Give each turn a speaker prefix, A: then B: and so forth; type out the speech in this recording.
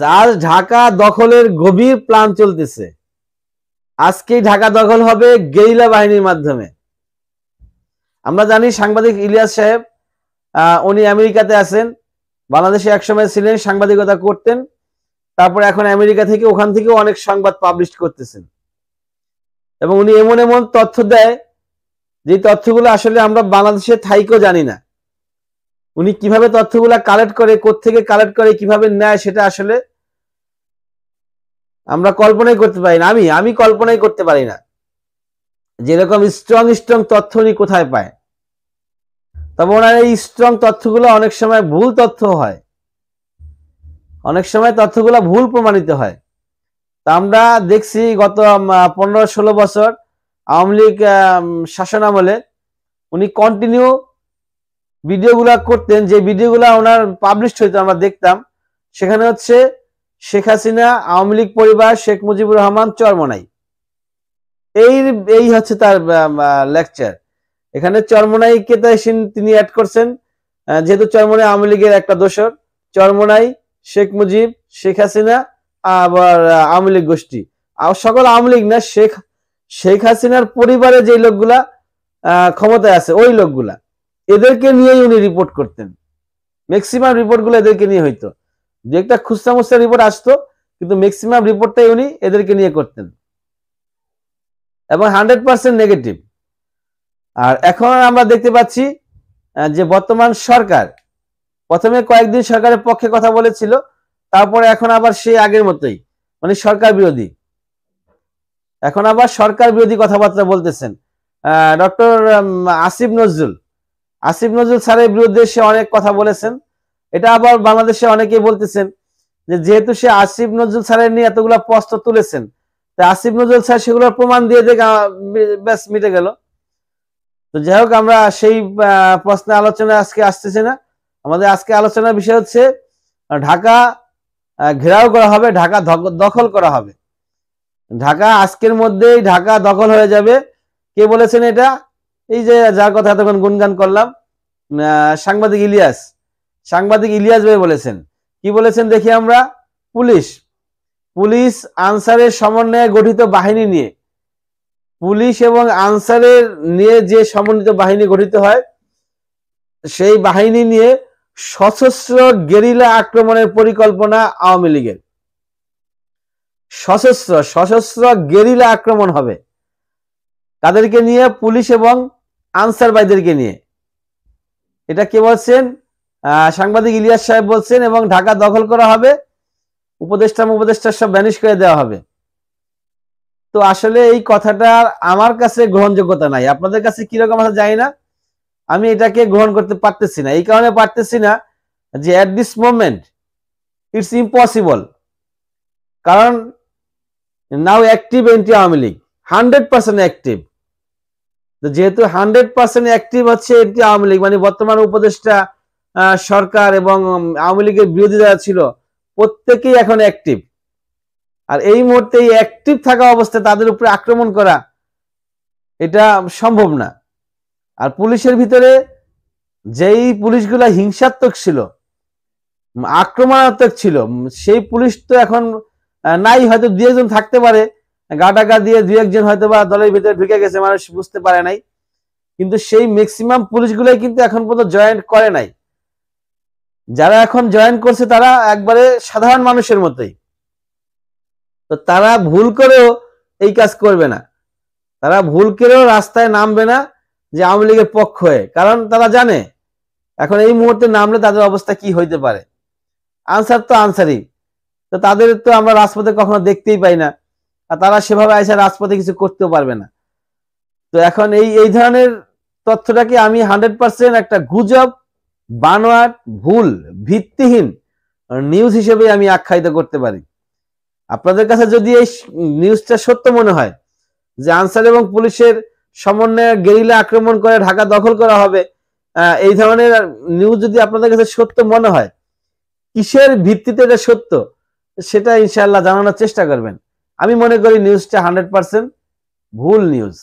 A: যার ঢাকা দখলের গভীর প্ল্যান চলতেছে। আজকে ঢাকা দখল হবে গেরিলা বাহিনীর মাধ্যমে। আমরা জানি সাংবাদিক ইলিয়াস সাহেব উনি আমেরিকাতে আছেন, বাংলাদেশে একসময় ছিলেন, সাংবাদিকতা করতেন, তারপর এখন আমেরিকা থেকে ওখান থেকে অনেক সংবাদ পাবলিশ করতেছেন এবং উনি এমন এমন তথ্য দেয় যে তথ্যগুলো আসলে আমরা বাংলাদেশে থাইকেও জানি না। উনি কিভাবে তথ্যগুলা কালেক্ট করে, কোত্থেকে কালেক্ট করে, কিভাবে নেয়, সেটা আসলে আমরা কল্পনাই করতে পারি না। আমি কল্পনাই করতে পারি না যেরকম স্ট্রং স্ট্রং তথ্য উনি কোথায় পায়। তবে ওনার এই স্ট্রং তথ্যগুলো অনেক সময় ভুল তথ্য হয়, অনেক সময় তথ্যগুলো ভুল প্রমাণিত হয়। তা আমরা দেখছি গত 15-16 বছর আওয়ামী লীগ শাসন আমলে উনি কন্টিনিউ ভিডিওগুলা করতেন, যে ভিডিওগুলা ওনার পাবলিশ হইতো আমরা দেখতাম। সেখানে হচ্ছে শেখ হাসিনা, আওয়ামী লীগ পরিবার, শেখ মুজিবুর রহমান, চরমোনাই, এই হচ্ছে তার লেকচার। এখানে চরমোনাইকে তিনি অ্যাড করছেন, যেহেতু চরমোনাই আওয়ামী লীগের একটা দোসর। চরমোনাই, শেখ মুজিব, শেখ হাসিনা, আবার আওয়ামী লীগ গোষ্ঠী, আর সকল আওয়ামী লীগ না, শেখ হাসিনার পরিবারে যে লোকগুলা ক্ষমতায় আছে, ওই লোকগুলা, এদেরকে নিয়েই উনি রিপোর্ট করতেন। ম্যাক্সিমাম রিপোর্টগুলো এদেরকে নিয়ে হইতো, যে একটা খুচরা মুচরা রিপোর্ট আসতো, কিন্তু ম্যাক্সিমাম রিপোর্টটাই উনি এদেরকে নিয়ে করতেন এবং 100% নেগেটিভ। আর এখন আমরা দেখতে পাচ্ছি যে বর্তমান সরকার প্রথমে কয়েকদিন সরকারের পক্ষে কথা বলেছিল, তারপরে এখন আবার সেই আগের মতোই, মানে সরকার বিরোধী, এখন আবার সরকার বিরোধী কথাবার্তা বলতেছেন। ডক্টর আসিফ নজরুল স্যারের বিরুদ্ধে সে অনেক কথা বলেছেন। এটা আবার বাংলাদেশে অনেকেই বলতেছেন যে যেহেতু সে আসিফ নজরুল স্যারের নিয়ে এতগুলো প্রশ্ন তুলেছেন, তা আসিফ নজরুল স্যার সেগুলোর প্রমাণ দিয়ে ব্যাস মিটে গেল। তো যাই হোক, আমরা সেই প্রশ্নে আলোচনা আজকে আসতেছি না। আমাদের আজকে আলোচনার বিষয় হচ্ছে ঢাকা ঘেরাও করা হবে, ঢাকা দখল করা হবে। ঢাকা আজকের মধ্যেই ঢাকা দখল হয়ে যাবে। কে বলেছেন এটা? এই যে যার কথা তখন গুনগান করলাম, সাংবাদিক ইলিয়াস ভাই বলেছেন। কি বলেছেন দেখি আমরা। পুলিশ আনসারের সমন্বয়ে গঠিত বাহিনী নিয়ে, পুলিশ এবং আনসারের নিয়ে যে সমন্বিত বাহিনী গঠিত হয়, সেই বাহিনী নিয়ে সশস্ত্র গেরিলা আক্রমণের পরিকল্পনা আওয়ামী লীগের। সশস্ত্র গেরিলা আক্রমণ হবে। তাদেরকে নিয়ে, পুলিশ এবং আনসার ভাইদেরকে নিয়ে। এটা কে বলছেন? সাংবাদিক ইলিয়াস সাহেব বলছেন। এবং ঢাকা দখল করা হবে, উপদেষ্টা সব ব্যানিশ করে দেওয়া হবে। তো আসলে এই কথাটা আমার কাছে গ্রহণযোগ্যতা নাই, আপনাদের কাছে কিরকম আছে জানি না। আমি এটাকে গ্রহণ করতে পারতেছি না। এই কারণে পারতেছি না যে at this moment it's impossible. কারণ now active anti Awami League, 100% active. যেহেতু 100% অ্যাক্টিভ হচ্ছে এন্টি আওয়ামী লীগ, মানে বর্তমান উপদেষ্টা সরকার এবং আওয়ামী লীগের বিরোধী যারা ছিল প্রত্যেকেই এখন অ্যাক্টিভ। আর এই মুহূর্তে এই অ্যাক্টিভ থাকা অবস্থায় তাদের উপরে আক্রমণ করা এটা সম্ভব না। আর পুলিশের ভিতরে যেই পুলিশগুলা হিংসাত্মক ছিল, আক্রমণাত্মক ছিল, সেই পুলিশ তো এখন নাই। হয়তো 2-1 থাকতে পারে, গা টাকা দিয়ে 2-1 হয়তো বা দলের ভিতরে ঢুকে গেছে, মানুষ বুঝতে পারে নাই। কিন্তু সেই ম্যাক্সিমাম পুলিশগুলাই কিন্তু এখন পর্যন্ত জয়েন করে নাই। যারা এখন জয়েন করছে তারা একবারে সাধারণ মানুষের মতোই। তো তারা ভুল করেও এই কাজ করবে না, তারা ভুল করেও রাস্তায় নামবে না যে আওয়ামী লীগের পক্ষ হয়ে। কারণ তারা জানে এখন এই মুহূর্তে নামলে তাদের অবস্থা কি হইতে পারে। আনসার তো আনসারই, তো তাদের তো আমরা রাজপথে কখনো দেখতেই পাই না, আর তারা সেভাবে আইসা রাজপথে কিছু করতেও পারবে না। তো এখন এই ধরনের তথ্যটাকে আমি 100% একটা গুজব, বানোয়াট, ভুল, ভিত্তিহীন নিউজ হিসেবে আমি আখ্যায়িত করতে পারি। আপনাদের কাছে যদি এই নিউজটা সত্য মনে হয় যে আনসার এবং পুলিশের সমন্বয়ে গেরিলা আক্রমণ করে ঢাকা দখল করা হবে, এই ধরনের নিউজ যদি আপনাদের কাছে সত্য মনে হয়, কিসের ভিত্তিতে এটা সত্য সেটা ইনশাআল্লাহ জানানোর চেষ্টা করবেন। আমি মনে করি নিউজটা 100% ভুল নিউজ।